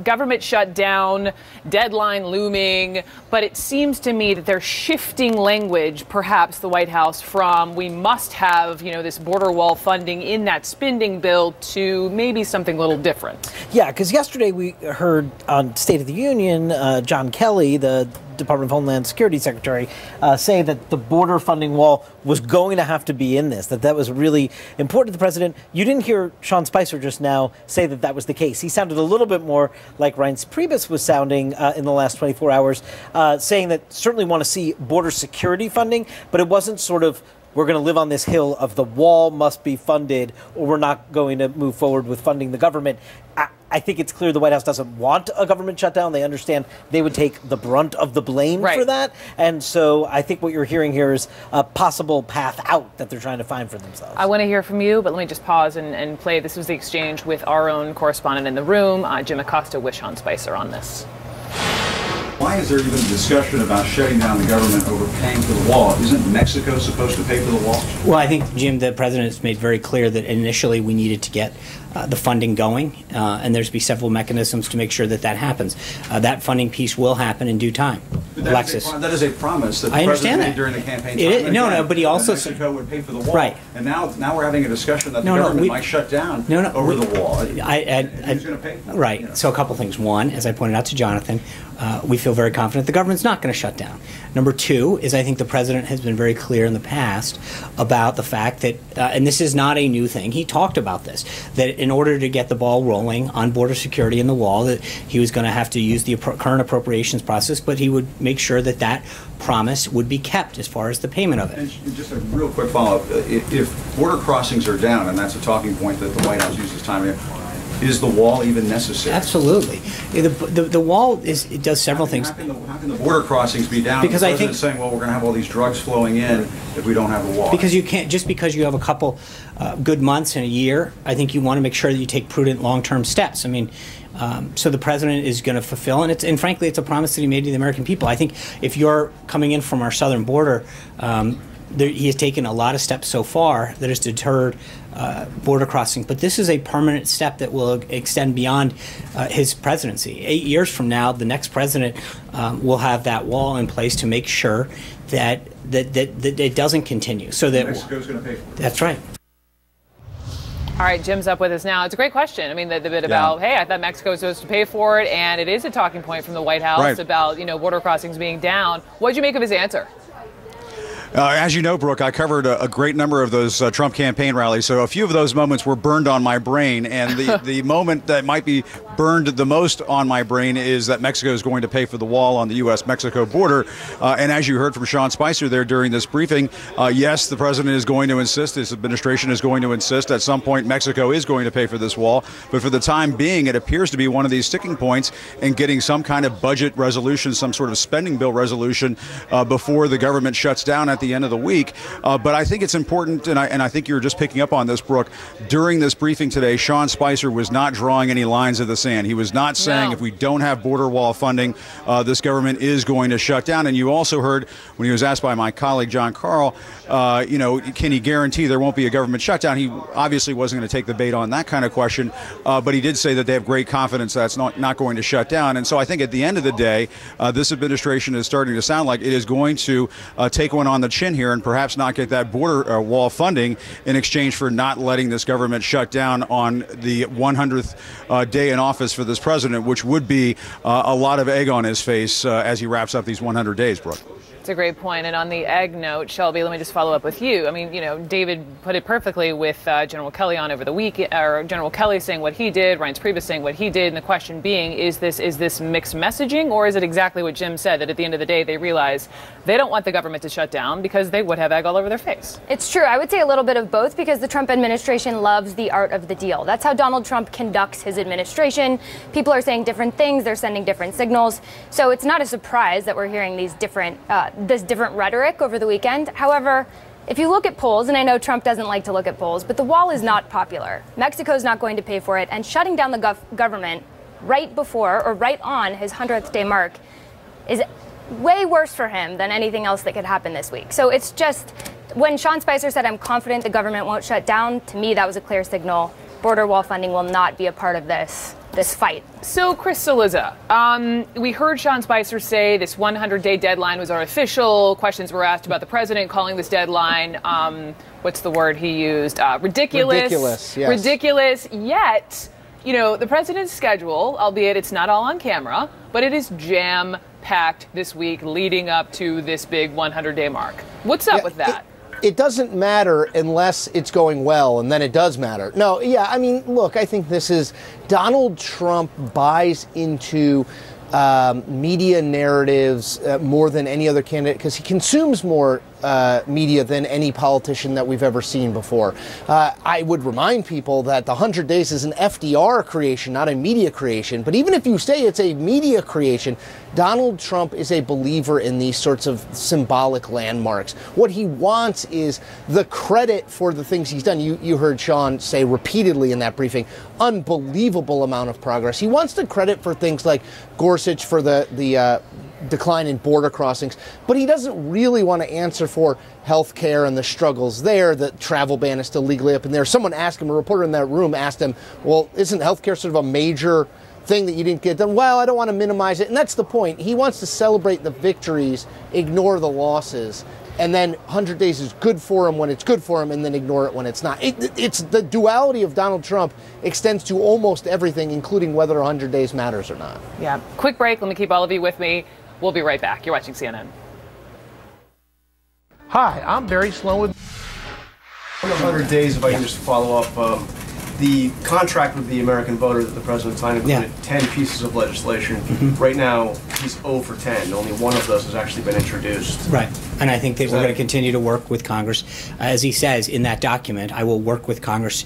Government shutdown, deadline looming, but it seems to me that they're shifting language, perhaps the White House, from we must have, this border wall funding in that spending bill to maybe something a little different. Yeah, because yesterday we heard on State of the Union, John Kelly, the Department of Homeland Security Secretary, say that the border funding wall was going to have to be in this, that was really important to the president. You didn't hear Sean Spicer just now say that was the case. He sounded a little bit more like Reince Priebus was sounding in the last 24 hours, saying that certainly want to see border security funding, but it wasn't sort of, we're going to live on this hill of the wall must be funded or we're not going to move forward with funding the government. I think it's clear the White House doesn't want a government shutdown. They understand they would take the brunt of the blame for that. And so I think what you're hearing here is a possible path out that they're trying to find for themselves. I want to hear from you, but let me just pause and play. This was the exchange with our own correspondent in the room, Jim Acosta, with Sean Spicer on this. Why is there even discussion about shutting down the government over paying for the wall? Isn't Mexico supposed to pay for the wall? Well, I think, Jim, the president has made very clear that initially we needed to get the funding going, and there's be several mechanisms to make sure that happens. That funding piece will happen in due time. Alexis. That is a promise that the I understand president made during the campaign time. But he also Mexico would pay for the wall. Right. And now we're having a discussion that the government might shut down over the wall. Who's going to pay for it? Right. So a couple things. One, as I pointed out to Jonathan, we feel very confident the government's not going to shut down. Number two is I think the president has been very clear in the past about the fact that, and this is not a new thing, he talked about this, that in order to get the ball rolling on border security and the wall, that he was going to have to use the current appropriations process, but he would make sure that promise would be kept as far as the payment of it. And just a real quick follow-up. If border crossings are down, and that's a talking point that the White House uses time here, is the wall even necessary? Absolutely. The wall it does several things. How can the border crossings be down? Because the I think saying, well, we're going to have all these drugs flowing in if we don't have a wall. Because you can't, just because you have a couple good months in a year, I think you want to make sure that you take prudent long-term steps. I mean, so the president is going to fulfill, and frankly, it's a promise that he made to the American people. I think if you're coming in from our southern border, he has taken a lot of steps so far that has deterred border crossing. But this is a permanent step that will extend beyond his presidency. 8 years from now, the next president will have that wall in place to make sure that it doesn't continue. So that Mexico's going to pay for it. That's right. All right, Jim's up with us now. It's a great question. I mean, the bit about, hey, I thought Mexico was supposed to pay for it, and it is a talking point from the White House about, border crossings being down. What did you make of his answer? As you know, Brooke, I covered a great number of those Trump campaign rallies, so a few of those moments were burned on my brain, and the moment that might be burned the most on my brain is that Mexico is going to pay for the wall on the U.S.-Mexico border. And as you heard from Sean Spicer there during this briefing, yes, the president is going to insist, his administration is going to insist at some point Mexico is going to pay for this wall. But for the time being, it appears to be one of these sticking points in getting some kind of budget resolution, some sort of spending bill resolution before the government shuts down at the end of the week. But I think it's important, and I think you were just picking up on this, Brooke, during this briefing today, Sean Spicer was not drawing any lines of the sand. He was not saying if we don't have border wall funding, this government is going to shut down. And you also heard when he was asked by my colleague John Carl, can he guarantee there won't be a government shutdown? He obviously wasn't going to take the bait on that kind of question, but he did say that they have great confidence that's not going to shut down. And so I think at the end of the day, this administration is starting to sound like it is going to take one on the chin here and perhaps not get that border wall funding in exchange for not letting this government shut down on the 100th day in office for this president, which would be a lot of egg on his face as he wraps up these 100 days, Brooke. It's a great point. And on the egg note, Shelby, let me just follow up with you. I mean, David put it perfectly with General Kelly on over the week, or General Kelly saying what he did, Reince Priebus saying what he did. And the question being, is this mixed messaging, or is it exactly what Jim said, that at the end of the day, they realize they don't want the government to shut down because they would have egg all over their face? It's true. I would say a little bit of both, because the Trump administration loves the art of the deal. That's how Donald Trump conducts his administration. People are saying different things. They're sending different signals. So it's not a surprise that we're hearing these different rhetoric over the weekend. However, if you look at polls, and I know Trump doesn't like to look at polls, but the wall is not popular. Mexico's not going to pay for it, and shutting down the government right before or right on his 100th day mark is way worse for him than anything else that could happen this week. So it's just, when Sean Spicer said, I'm confident the government won't shut down, to me that was a clear signal. Border wall funding will not be a part of this this fight. So, Chris Cillizza, we heard Sean Spicer say this 100-day deadline was artificial. Questions were asked about the president calling this deadline, what's the word he used? Ridiculous. Ridiculous, yes. Ridiculous, yet, you know, the president's schedule, albeit it's not all on camera, but it is jam-packed this week leading up to this big 100-day mark. What's up with that? It doesn't matter unless it's going well, and then it does matter. No, yeah, I mean, look, I think this is Donald Trump buys into media narratives more than any other candidate because he consumes more media than any politician that we've ever seen before. I would remind people that the 100 Days is an FDR creation, not a media creation. But even if you say it's a media creation, Donald Trump is a believer in these sorts of symbolic landmarks. What he wants is the credit for the things he's done. You heard Sean say repeatedly in that briefing, unbelievable amount of progress. He wants the credit for things like Gorsuch for the decline in border crossings, but he doesn't really want to answer for health care and the struggles there. The travel ban is still legally up in there. Someone asked him, a reporter in that room asked him, well, isn't health care sort of a major thing that you didn't get done? Well, I don't want to minimize it. And that's the point. He wants to celebrate the victories, ignore the losses. And then 100 days is good for him when it's good for him, and then ignore it when it's not. It's the duality of Donald Trump extends to almost everything, including whether 100 days matters or not. Yeah. Quick break. Let me keep all of you with me. We'll be right back. You're watching CNN. Hi, I'm Barry Sloan with 100 days, if I can just follow up, the contract with the American voter that the president signed included 10 pieces of legislation. Right now, he's 0 for 10. Only one of those has actually been introduced. Right. And I think that we're going to continue to work with Congress. As he says in that document, I will work with Congress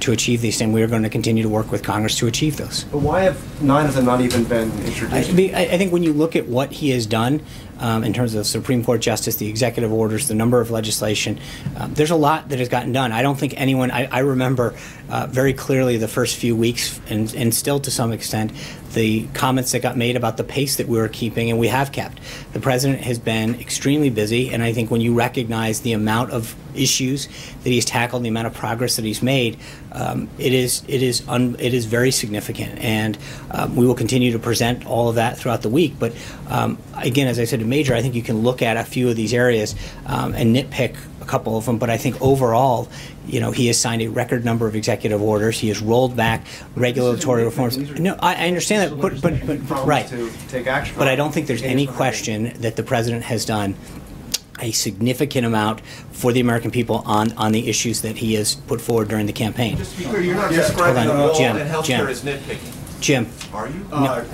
to achieve these, and we are going to continue to work with Congress to achieve those. But why have 9 of them not even been introduced? I think when you look at what he has done in terms of Supreme Court justice, the executive orders, the number of legislation, there's a lot that has gotten done. I don't think anyone, I remember very clearly the first few weeks, and still to some extent, the comments that got made about the pace that we were keeping, and we have kept. The president has been extremely busy, and I think when you recognize the amount of issues that he's tackled, the amount of progress that he's made, it is very significant, and we will continue to present all of that throughout the week. But again, as I said to Major, I think you can look at a few of these areas and nitpick a couple of them, but I think overall, you know, he has signed a record number of executive orders. He has rolled back regulatory reforms. No, I understand that, but right. To take action. But I don't think there's any question that the president has done a significant amount for the American people on the issues that he has put forward during the campaign. Just to be clear, you're not describing the wall and healthcare as nitpicking. Jim. Are you? No.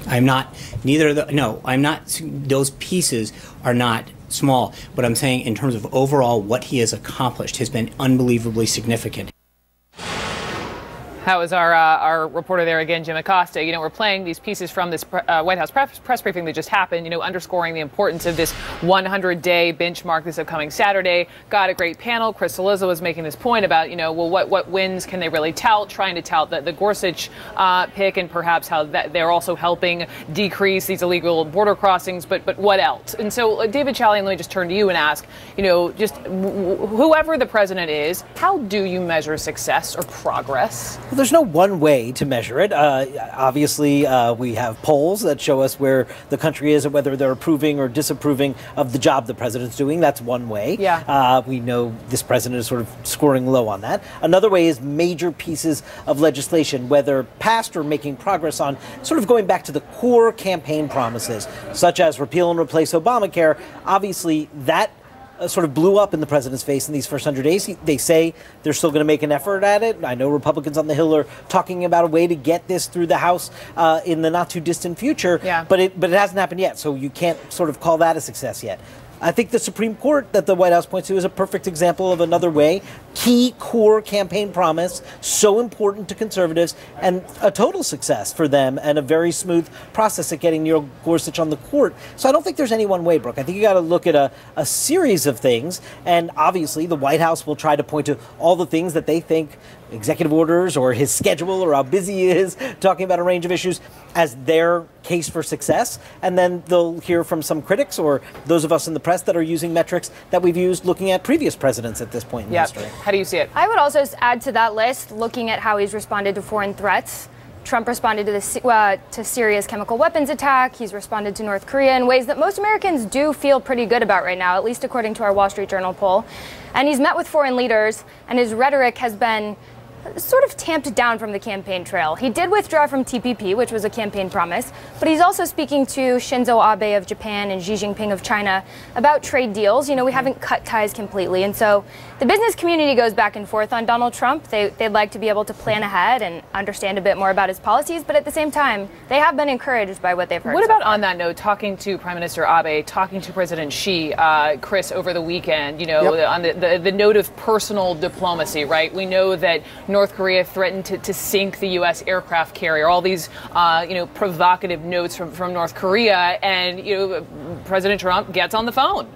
I'm not. Neither of the. No, I'm not. Those pieces are not small. But I'm saying in terms of overall what he has accomplished has been unbelievably significant. That was our reporter there again, Jim Acosta. You know, we're playing these pieces from this White House press briefing that just happened, you know, underscoring the importance of this 100-day benchmark this upcoming Saturday. Got a great panel. Chris Cillizza was making this point about, you know, well, what wins can they really tout, trying to tout the Gorsuch pick, and perhaps how that they're also helping decrease these illegal border crossings. But what else? And so, David Chalian, let me just turn to you and ask, you know, just whoever the president is, how do you measure success or progress? Well, there's no one way to measure it. Obviously, we have polls that show us where the country is and whether they're approving or disapproving of the job the president's doing. That's one way. Yeah. We know this president is sort of scoring low on that. Another way is major pieces of legislation, whether passed or making progress on, sort of going back to the core campaign promises, such as repeal and replace Obamacare. Obviously, that sort of blew up in the president's face in these first 100 days. They say they're still going to make an effort at it. I know Republicans on the Hill are talking about a way to get this through the House in the not too distant future. Yeah. But it hasn't happened yet, so you can't sort of call that a success yet. I think the Supreme Court that the White House points to is a perfect example of another way. Key core campaign promise, so important to conservatives, and a total success for them, and a very smooth process at getting Neil Gorsuch on the court. So I don't think there's any one way, Brooke. I think you got to look at a series of things, and obviously the White House will try to point to all the things that they think, executive orders or his schedule or how busy he is talking about a range of issues, as their case for success. And then they'll hear from some critics or those of us in the press that are using metrics that we've used looking at previous presidents at this point in history. How do you see it? I would also add to that list, looking at how he's responded to foreign threats. Trump responded to Syria's chemical weapons attack. He's responded to North Korea in ways that most Americans do feel pretty good about right now, at least according to our Wall Street Journal poll. And he's met with foreign leaders, and his rhetoric has been sort of tamped down from the campaign trail. He did withdraw from TPP, which was a campaign promise, but he's also speaking to Shinzo Abe of Japan and Xi Jinping of China about trade deals. You know, we haven't cut ties completely. And so the business community goes back and forth on Donald Trump. They'd like to be able to plan ahead and understand a bit more about his policies, but at the same time, they have been encouraged by what they've heard. What about on that note, talking to Prime Minister Abe, talking to President Xi, Chris, over the weekend, you know, on the note of personal diplomacy, right? We know that North Korea threatened to sink the U.S. aircraft carrier. All these, provocative notes from North Korea, and President Trump gets on the phone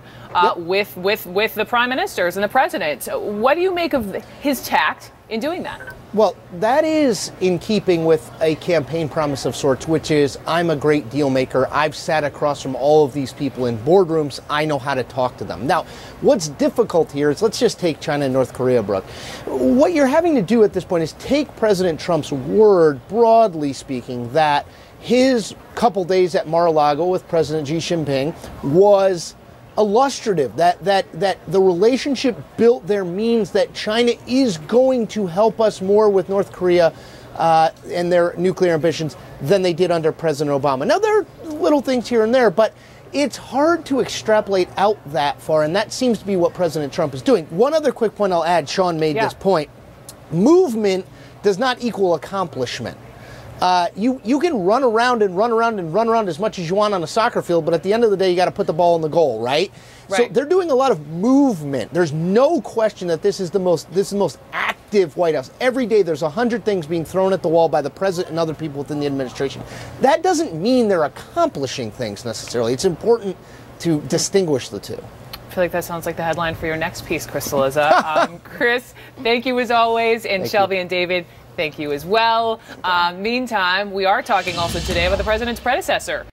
with the prime ministers and the president. So what do you make of his tact in doing that? Well, that is in keeping with a campaign promise of sorts, which is, I'm a great deal maker. I've sat across from all of these people in boardrooms. I know how to talk to them. Now, what's difficult here is, let's just take China and North Korea, Brooke. What you're having to do at this point is take President Trump's word, broadly speaking, that his couple days at Mar-a-Lago with President Xi Jinping was illustrative, that the relationship built there means that China is going to help us more with North Korea and their nuclear ambitions than they did under President Obama. Now, there are little things here and there, but it's hard to extrapolate out that far, and that seems to be what President Trump is doing. One other quick point I'll add, Sean made this point. Movement does not equal accomplishment. You can run around as much as you want on a soccer field, but at the end of the day, you got to put the ball in the goal, right? So they're doing a lot of movement. There's no question that this is the most active White House. Every day, there's 100 things being thrown at the wall by the president and other people within the administration. That doesn't mean they're accomplishing things necessarily. It's important to distinguish the two. I feel like that sounds like the headline for your next piece, Chris Cillizza. Chris, thank you as always, and Shelby and David, thank you as well. Meantime, we are talking also today about the president's predecessor.